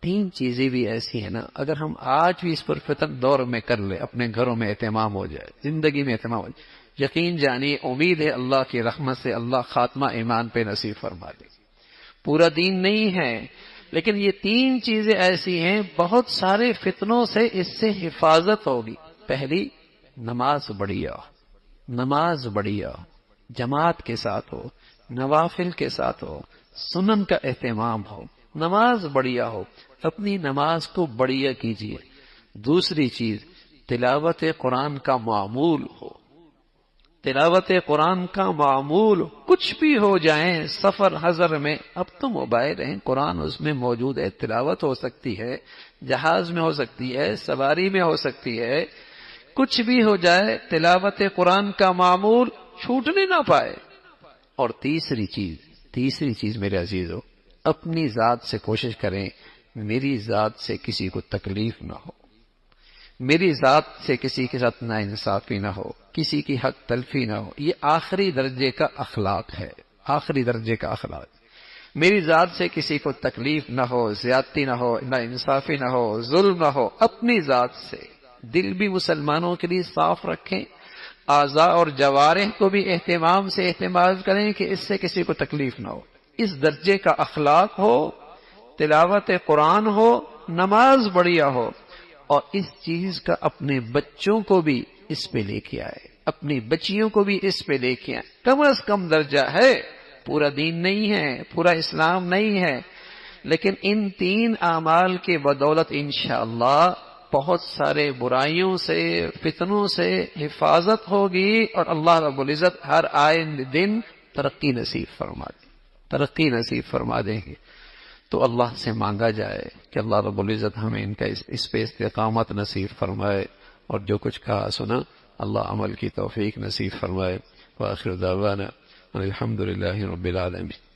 تین چیزیں بھی ایسی ہیں نا، اگر ہم آج بھی اس پر فتن دور میں کر لیں، اپنے گھروں میں اہتمام ہو جائے، زندگی میں اہتمام ہو جائے، یقین جانیے امید ہے اللہ کی رحمت سے اللہ خاتمہ ایمان پہ نصیب فرما دے۔ پورا دین نہیں ہے، لیکن یہ تین چیزیں ایسی ہیں بہت سارے فتنوں سے اس سے حفاظت ہوگی۔ پہلی، نماز بڑھیا، نماز بڑھیا، جماعت کے ساتھ ہو، نوافل کے ساتھ ہو، سنن کا اہتمام ہو، نماز بڑھیا ہو، اپنی نماز کو بڑھیا کیجیے۔ دوسری چیز، تلاوت قرآن کا معمول ہو، تلاوت قرآن کا معمول، کچھ بھی ہو جائیں سفر حضر میں، اب تو موبائل ہیں، قرآن اس میں موجود ہے، تلاوت ہو سکتی ہے، جہاز میں ہو سکتی ہے، سواری میں ہو سکتی ہے، کچھ بھی ہو جائے تلاوت قرآن کا معمول چھوٹنے نہ پائے۔ اور تیسری چیز میرے عزیزو، اپنی ذات سے کوشش کریں میری ذات سے کسی کو تکلیف نہ ہو، میری ذات سے کسی کے ساتھ ناانصافی نہ ہو، کسی کی حق تلفی نہ ہو۔ یہ آخری درجے کا اخلاق ہے، آخری درجے کا اخلاق۔ میری ذات سے کسی کو تکلیف نہ ہو، زیادتی نہ ہو، ناانصافی نہ ہو، ظلم نہ ہو، اپنی ذات سے۔ دل بھی مسلمانوں کے لیے صاف رکھیں، اعضاء اور جوارح کو بھی اہتمام سے استعمال کریں کہ اس سے کسی کو تکلیف نہ ہو۔ اس درجے کا اخلاق ہو، تلاوت قرآن ہو، نماز بڑھیا ہو، اور اس چیز کا اپنے بچوں کو بھی اس پہ لے کے آئے، اپنی بچیوں کو بھی اس پہ لے کے آئے۔ کم از کم درجہ ہے، پورا دین نہیں ہے، پورا اسلام نہیں ہے، لیکن ان تین اعمال کے بدولت انشاءاللہ بہت سارے برائیوں سے، فتنوں سے حفاظت ہوگی، اور اللہ رب العزت ہر آئندہ دن ترقی نصیب فرما دیں گے۔ تو اللہ سے مانگا جائے کہ اللہ رب العزت ہمیں ان کا اس پہ استقامت نصیب فرمائے، اور جو کچھ کہا سنا اللہ عمل کی توفیق نصیب فرمائے۔ وآخر دعوانا الحمدللہ رب العالمین۔